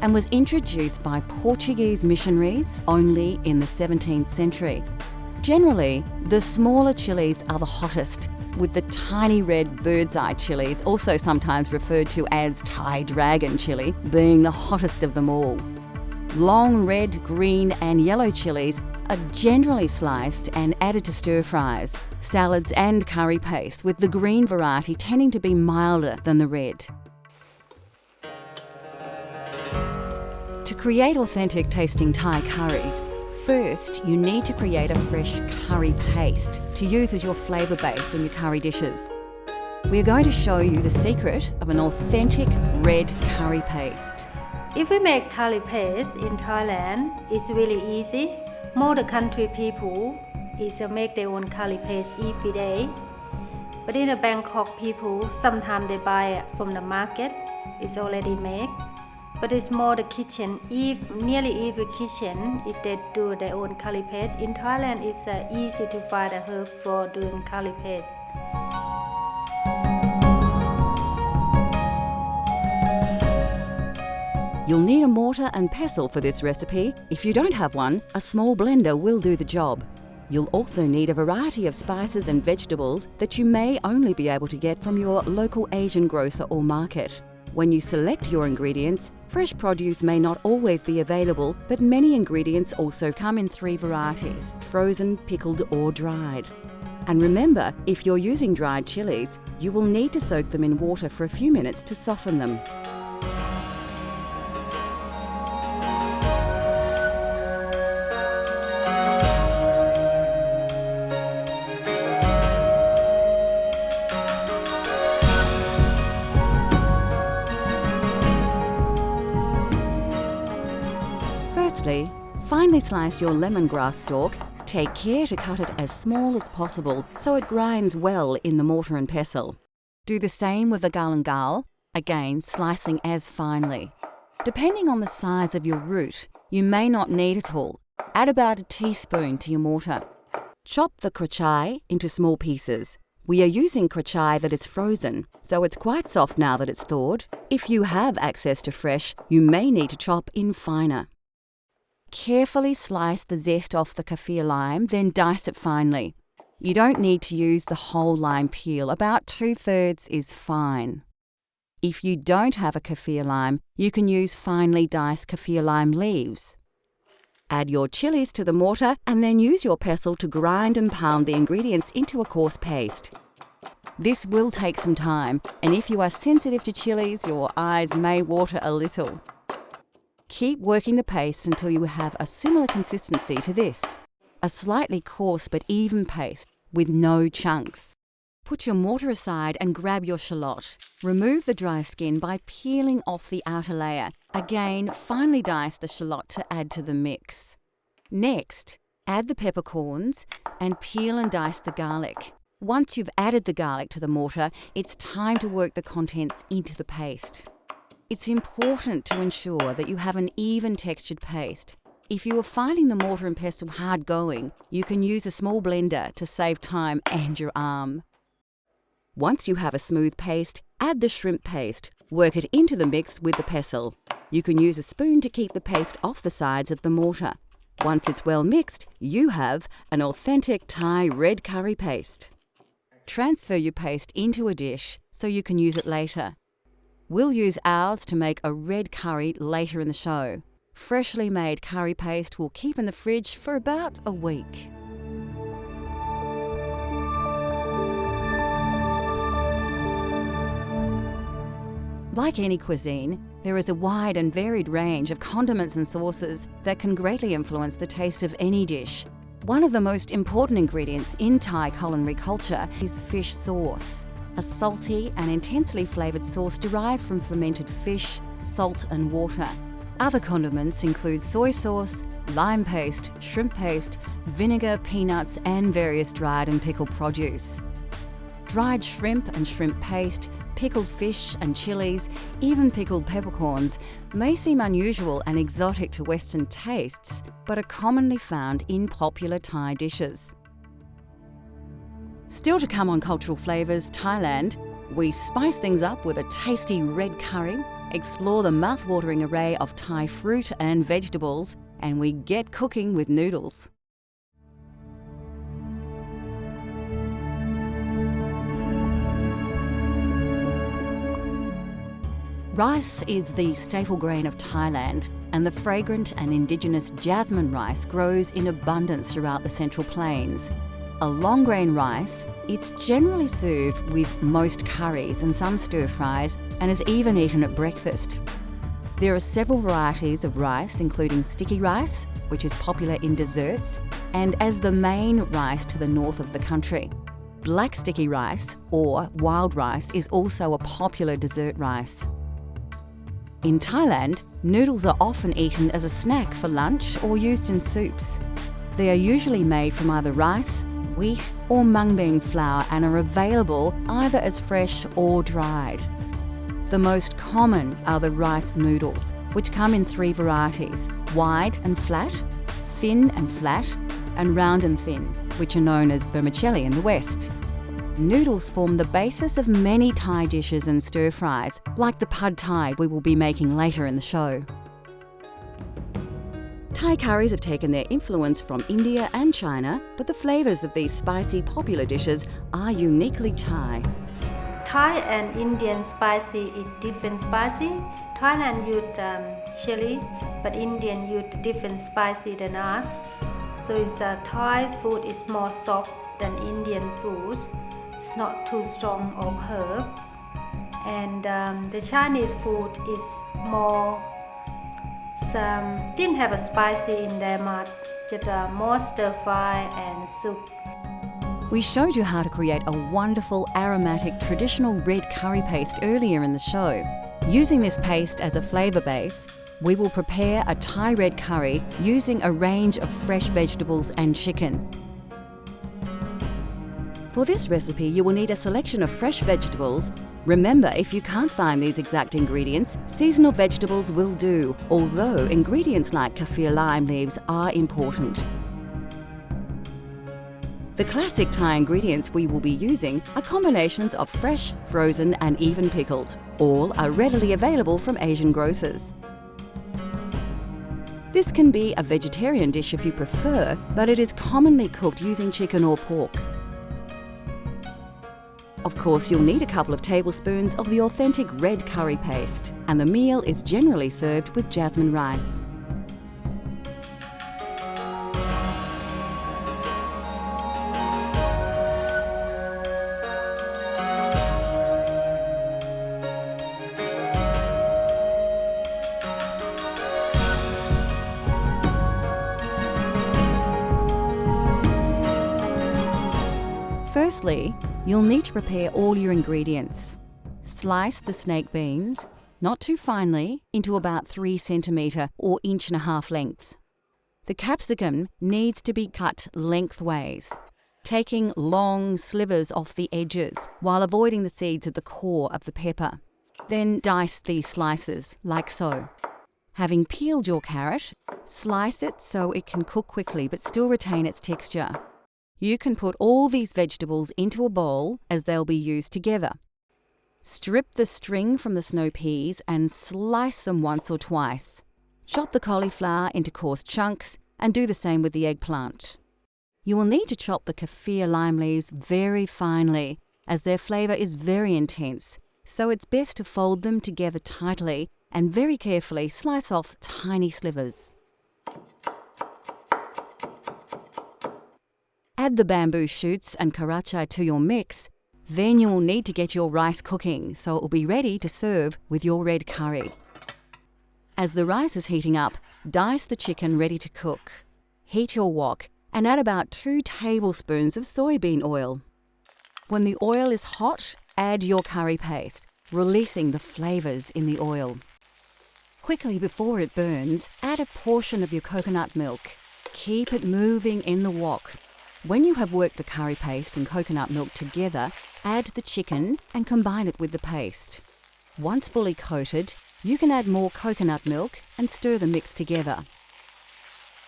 and was introduced by Portuguese missionaries only in the 17th century. Generally, the smaller chilies are the hottest, with the tiny red bird's eye chilies, also sometimes referred to as Thai dragon chili, being the hottest of them all. Long red, green and yellow chilies are generally sliced and added to stir-fries, salads and curry paste, with the green variety tending to be milder than the red. To create authentic tasting Thai curries, first you need to create a fresh curry paste to use as your flavour base in your curry dishes. We are going to show you the secret of an authentic red curry paste. If we make curry paste in Thailand, it's really easy. Most country people make their own curry paste every day. But in Bangkok, people sometimes they buy it from the market. It's already made. But it's more the kitchen. Nearly every kitchen, if they do their own curry paste. In Thailand, it's easy to find a herb for doing curry paste. You'll need a mortar and pestle for this recipe. If you don't have one, a small blender will do the job. You'll also need a variety of spices and vegetables that you may only be able to get from your local Asian grocer or market. When you select your ingredients, fresh produce may not always be available, but many ingredients also come in 3 varieties: frozen, pickled or dried. And remember, if you're using dried chilies, you will need to soak them in water for a few minutes to soften them. Firstly, finely slice your lemongrass stalk. Take care to cut it as small as possible so it grinds well in the mortar and pestle. Do the same with the galangal, again slicing as finely. Depending on the size of your root, you may not need it all. Add about a teaspoon to your mortar. Chop the krachai into small pieces. We are using krachai that is frozen, so it's quite soft now that it's thawed. If you have access to fresh, you may need to chop in finer. Carefully slice the zest off the kaffir lime, then dice it finely. You don't need to use the whole lime peel, about 2/3 is fine. If you don't have a kaffir lime, you can use finely diced kaffir lime leaves. Add your chilies to the mortar and then use your pestle to grind and pound the ingredients into a coarse paste. This will take some time, and if you are sensitive to chilies, your eyes may water a little. Keep working the paste until you have a similar consistency to this, a slightly coarse but even paste with no chunks. Put your mortar aside and grab your shallot. Remove the dry skin by peeling off the outer layer. Again, finely dice the shallot to add to the mix. Next, add the peppercorns and peel and dice the garlic. Once you've added the garlic to the mortar, it's time to work the contents into the paste. It's important to ensure that you have an even textured paste. If you are finding the mortar and pestle hard going, you can use a small blender to save time and your arm. Once you have a smooth paste, add the shrimp paste. Work it into the mix with the pestle. You can use a spoon to keep the paste off the sides of the mortar. Once it's well mixed, you have an authentic Thai red curry paste. Transfer your paste into a dish so you can use it later. We'll use ours to make a red curry later in the show. Freshly made curry paste will keep in the fridge for about a week. Like any cuisine, there is a wide and varied range of condiments and sauces that can greatly influence the taste of any dish. One of the most important ingredients in Thai culinary culture is fish sauce, a salty and intensely flavoured sauce derived from fermented fish, salt and water. Other condiments include soy sauce, lime paste, shrimp paste, vinegar, peanuts and various dried and pickled produce. Dried shrimp and shrimp paste, pickled fish and chilies, even pickled peppercorns may seem unusual and exotic to Western tastes, but are commonly found in popular Thai dishes. Still to come on Cultural Flavours Thailand, we spice things up with a tasty red curry, explore the mouth-watering array of Thai fruit and vegetables, and we get cooking with noodles. Rice is the staple grain of Thailand, and the fragrant and indigenous jasmine rice grows in abundance throughout the Central Plains. A long grain rice, it's generally served with most curries and some stir-fries, and is even eaten at breakfast. There are several varieties of rice, including sticky rice, which is popular in desserts, and as the main rice to the north of the country. Black sticky rice, or wild rice, is also a popular dessert rice. In Thailand, noodles are often eaten as a snack for lunch or used in soups. They are usually made from either rice, wheat or mung bean flour and are available either as fresh or dried. The most common are the rice noodles, which come in 3 varieties: wide and flat, thin and flat, and round and thin, which are known as vermicelli in the West. Noodles form the basis of many Thai dishes and stir-fries, like the pad Thai we will be making later in the show. Thai curries have taken their influence from India and China, but the flavours of these spicy popular dishes are uniquely Thai. Thai and Indian spicy is different spicy. Thailand use chili, but Indian use different spicy than us. So Thai food is more soft than Indian foods. It's not too strong of herb. And the Chinese food is more, didn't have a spicy in there much, just more stir fry and soup. We showed you how to create a wonderful aromatic traditional red curry paste earlier in the show. Using this paste as a flavour base, we will prepare a Thai red curry using a range of fresh vegetables and chicken. For this recipe, you will need a selection of fresh vegetables. Remember, if you can't find these exact ingredients, seasonal vegetables will do, although ingredients like kaffir lime leaves are important. The classic Thai ingredients we will be using are combinations of fresh, frozen and even pickled. All are readily available from Asian grocers. This can be a vegetarian dish if you prefer, but it is commonly cooked using chicken or pork. Of course, you'll need a couple of tablespoons of the authentic red curry paste, and the meal is generally served with jasmine rice. Firstly, you'll need to prepare all your ingredients. Slice the snake beans, not too finely, into about 3 centimetre or 1.5 inch lengths. The capsicum needs to be cut lengthways, taking long slivers off the edges while avoiding the seeds at the core of the pepper. Then dice these slices, like so. Having peeled your carrot, slice it so it can cook quickly but still retain its texture. You can put all these vegetables into a bowl as they'll be used together. Strip the string from the snow peas and slice them once or twice. Chop the cauliflower into coarse chunks and do the same with the eggplant. You will need to chop the kaffir lime leaves very finely, as their flavour is very intense, so it's best to fold them together tightly and very carefully slice off tiny slivers. Add the bamboo shoots and karachai to your mix. Then you will need to get your rice cooking so it will be ready to serve with your red curry. As the rice is heating up, dice the chicken ready to cook. Heat your wok and add about 2 tablespoons of soybean oil. When the oil is hot, add your curry paste, releasing the flavours in the oil. Quickly before it burns, add a portion of your coconut milk. Keep it moving in the wok. When you have worked the curry paste and coconut milk together, add the chicken and combine it with the paste. Once fully coated, you can add more coconut milk and stir the mix together.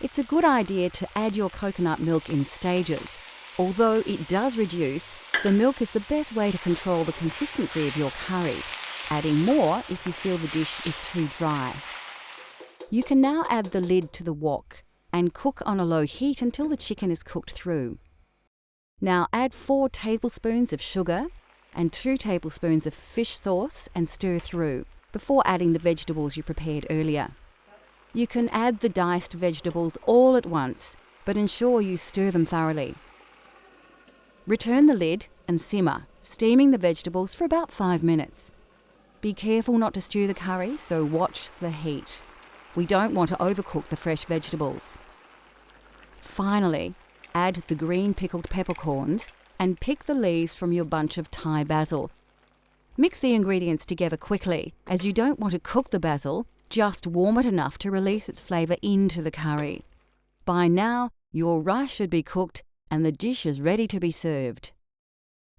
It's a good idea to add your coconut milk in stages. Although it does reduce, the milk is the best way to control the consistency of your curry. adding more if you feel the dish is too dry. You can now add the lid to the wok and cook on a low heat until the chicken is cooked through. Now add 4 tablespoons of sugar and 2 tablespoons of fish sauce and stir through before adding the vegetables you prepared earlier. You can add the diced vegetables all at once, but ensure you stir them thoroughly. Return the lid and simmer, steaming the vegetables for about 5 minutes. Be careful not to stew the curry, so watch the heat. We don't want to overcook the fresh vegetables. Finally, add the green pickled peppercorns and pick the leaves from your bunch of Thai basil. Mix the ingredients together quickly, as you don't want to cook the basil, just warm it enough to release its flavour into the curry. By now, your rice should be cooked and the dish is ready to be served.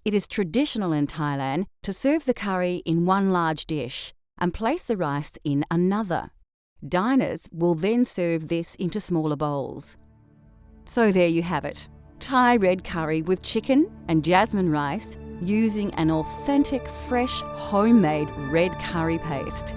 It is traditional in Thailand to serve the curry in one large dish and place the rice in another. Diners will then serve this into smaller bowls. So there you have it, Thai red curry with chicken and jasmine rice using an authentic, fresh, homemade red curry paste.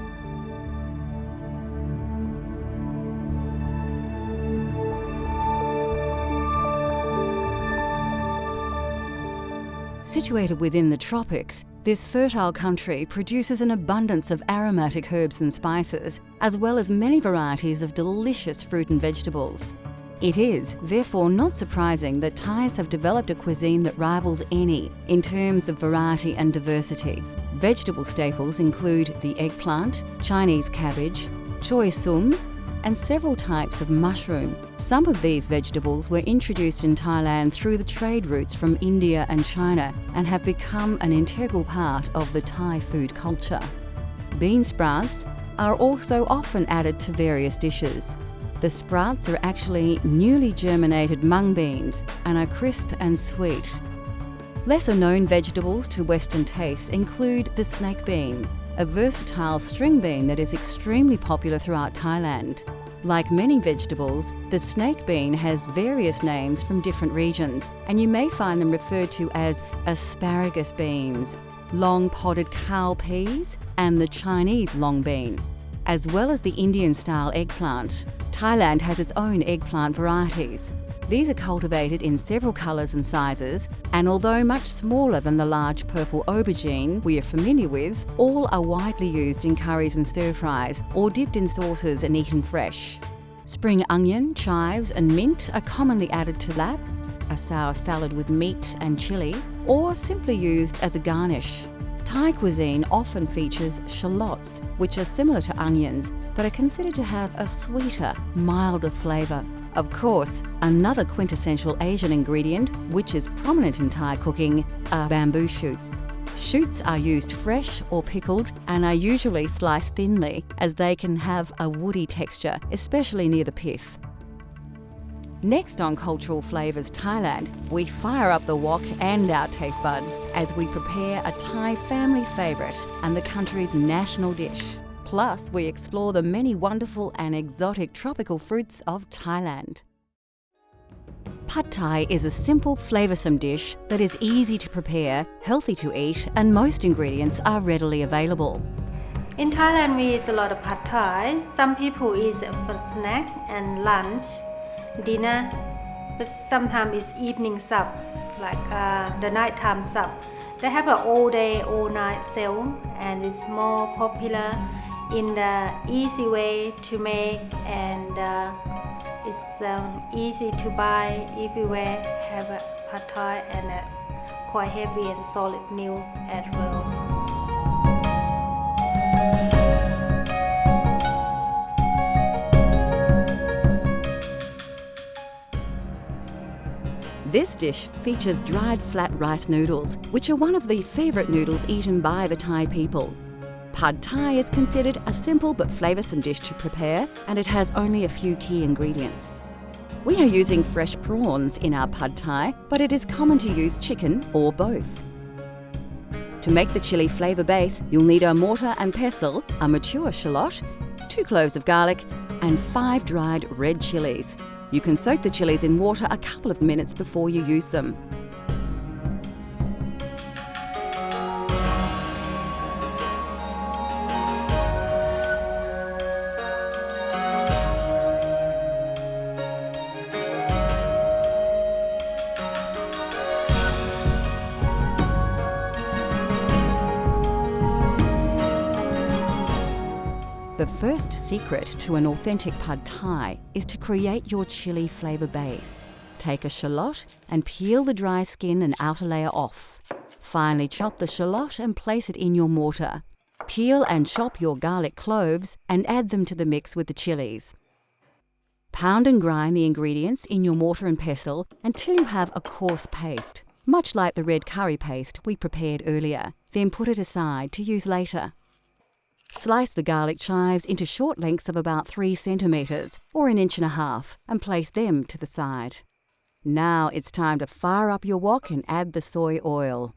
Situated within the tropics, this fertile country produces an abundance of aromatic herbs and spices, as well as many varieties of delicious fruit and vegetables. It is, therefore, not surprising that Thais have developed a cuisine that rivals any in terms of variety and diversity. Vegetable staples include the eggplant, Chinese cabbage, choy sum, and several types of mushroom. Some of these vegetables were introduced in Thailand through the trade routes from India and China and have become an integral part of the Thai food culture. Bean sprouts are also often added to various dishes. The sprouts are actually newly germinated mung beans and are crisp and sweet. Lesser known vegetables to Western tastes include the snake bean, a versatile string bean that is extremely popular throughout Thailand. Like many vegetables, the snake bean has various names from different regions, and you may find them referred to as asparagus beans, long podded cowpeas, and the Chinese long bean, as well as the Indian-style eggplant. Thailand has its own eggplant varieties. These are cultivated in several colours and sizes, and although much smaller than the large purple aubergine we are familiar with, all are widely used in curries and stir-fries, or dipped in sauces and eaten fresh. Spring onion, chives and mint are commonly added to lap, a sour salad with meat and chilli, or simply used as a garnish. Thai cuisine often features shallots, which are similar to onions, but are considered to have a sweeter, milder flavour. Of course, another quintessential Asian ingredient, which is prominent in Thai cooking, are bamboo shoots. Shoots are used fresh or pickled and are usually sliced thinly, as they can have a woody texture, especially near the pith. Next on Cultural Flavours Thailand, we fire up the wok and our taste buds as we prepare a Thai family favourite and the country's national dish. Plus, we explore the many wonderful and exotic tropical fruits of Thailand. Pad Thai is a simple, flavoursome dish that is easy to prepare, healthy to eat, and most ingredients are readily available. In Thailand, we eat a lot of pad thai. Some people eat it for snack and lunch, dinner, but sometimes it's evening sup, like the nighttime sup. They have an all day, all night sale, and it's more popular in the easy way to make, and it's easy to buy everywhere. Have a pad thai, and it's quite heavy and solid meal as well. This dish features dried flat rice noodles, which are one of the favourite noodles eaten by the Thai people. Pad Thai is considered a simple but flavoursome dish to prepare, and it has only a few key ingredients. We are using fresh prawns in our Pad Thai, but it is common to use chicken or both. To make the chilli flavour base, you'll need a mortar and pestle, a mature shallot, 2 cloves of garlic, and 5 dried red chillies. You can soak the chillies in water a couple of minutes before you use them. The first secret to an authentic pad thai is to create your chili flavour base. Take a shallot and peel the dry skin and outer layer off. Finely chop the shallot and place it in your mortar. Peel and chop your garlic cloves and add them to the mix with the chilies. Pound and grind the ingredients in your mortar and pestle until you have a coarse paste, much like the red curry paste we prepared earlier. Then put it aside to use later. Slice the garlic chives into short lengths of about 3 centimetres or 1.5 inches and place them to the side. Now it's time to fire up your wok and add the soy oil.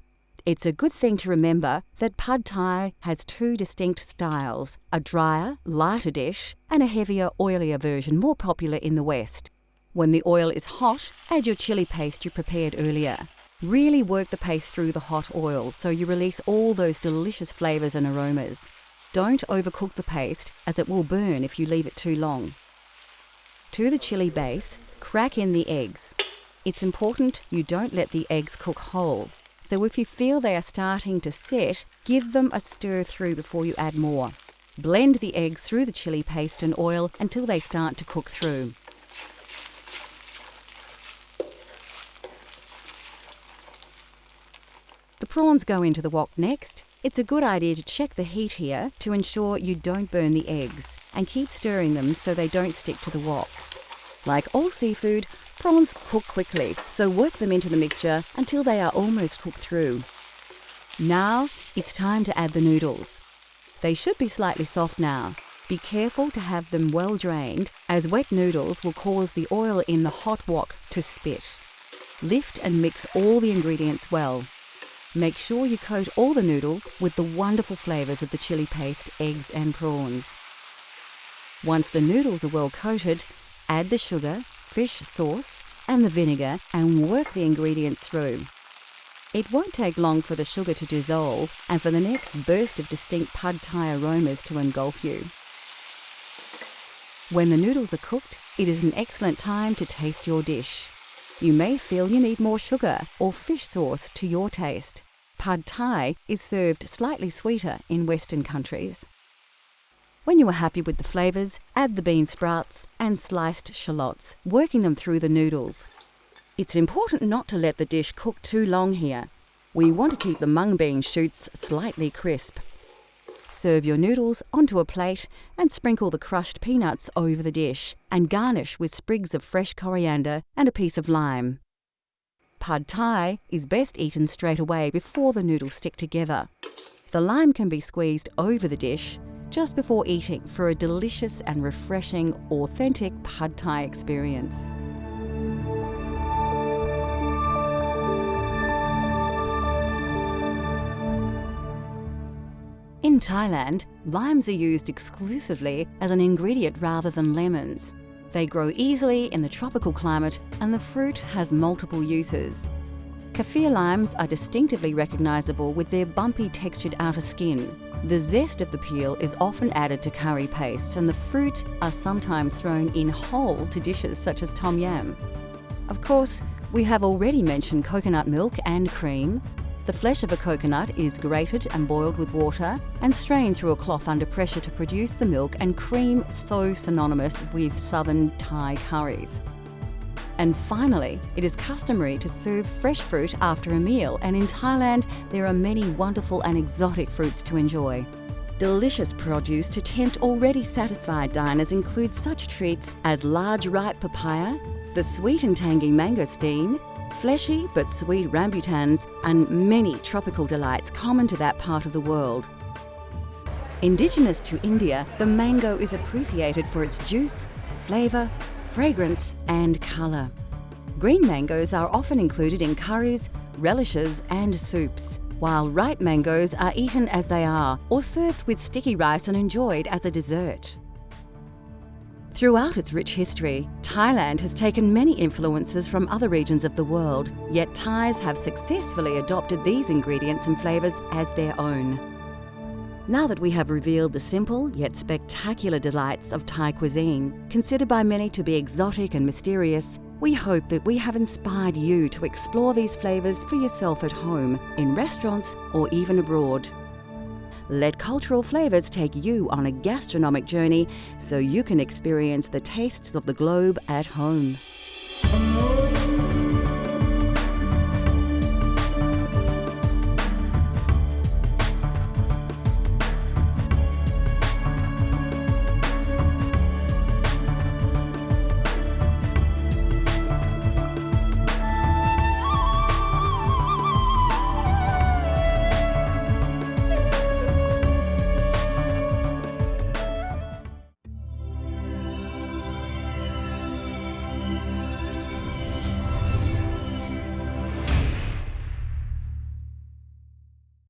It's a good thing to remember that pad thai has 2 distinct styles, a drier, lighter dish and a heavier, oilier version more popular in the West. When the oil is hot, add your chili paste you prepared earlier. Really work the paste through the hot oil so you release all those delicious flavours and aromas. Don't overcook the paste as it will burn if you leave it too long. To the chili base, crack in the eggs. It's important you don't let the eggs cook whole. So if you feel they are starting to set, give them a stir through before you add more. Blend the eggs through the chili paste and oil until they start to cook through. The prawns go into the wok next. It's a good idea to check the heat here to ensure you don't burn the eggs and keep stirring them so they don't stick to the wok. Like all seafood, prawns cook quickly, so work them into the mixture until they are almost cooked through. Now it's time to add the noodles. They should be slightly soft now. Be careful to have them well drained, as wet noodles will cause the oil in the hot wok to spit. Lift and mix all the ingredients well. Make sure you coat all the noodles with the wonderful flavours of the chili paste, eggs and prawns. Once the noodles are well coated, add the sugar, fish sauce and the vinegar and work the ingredients through. It won't take long for the sugar to dissolve and for the next burst of distinct pad thai aromas to engulf you. When the noodles are cooked, it is an excellent time to taste your dish. You may feel you need more sugar or fish sauce to your taste. Pad thai is served slightly sweeter in Western countries. When you are happy with the flavours, add the bean sprouts and sliced shallots, working them through the noodles. It's important not to let the dish cook too long here. We want to keep the mung bean shoots slightly crisp. Serve your noodles onto a plate and sprinkle the crushed peanuts over the dish and garnish with sprigs of fresh coriander and a piece of lime. Pad thai is best eaten straight away before the noodles stick together. The lime can be squeezed over the dish just before eating for a delicious and refreshing, authentic pad thai experience. In Thailand, limes are used exclusively as an ingredient rather than lemons. They grow easily in the tropical climate and the fruit has multiple uses. Kaffir limes are distinctively recognisable with their bumpy textured outer skin. The zest of the peel is often added to curry pastes and the fruit are sometimes thrown in whole to dishes such as tom yam. Of course, we have already mentioned coconut milk and cream. The flesh of a coconut is grated and boiled with water and strained through a cloth under pressure to produce the milk and cream so synonymous with southern Thai curries. And finally, it is customary to serve fresh fruit after a meal, and in Thailand there are many wonderful and exotic fruits to enjoy. Delicious produce to tempt already satisfied diners include such treats as large ripe papaya, the sweet and tangy mangosteen, fleshy but sweet rambutans, and many tropical delights common to that part of the world. Indigenous to India, the mango is appreciated for its juice, flavour, fragrance and colour. Green mangoes are often included in curries, relishes and soups, while ripe mangoes are eaten as they are or served with sticky rice and enjoyed as a dessert. Throughout its rich history, Thailand has taken many influences from other regions of the world, yet Thais have successfully adopted these ingredients and flavours as their own. Now that we have revealed the simple yet spectacular delights of Thai cuisine, considered by many to be exotic and mysterious, we hope that we have inspired you to explore these flavours for yourself at home, in restaurants or even abroad. Let cultural flavours take you on a gastronomic journey so you can experience the tastes of the globe at home.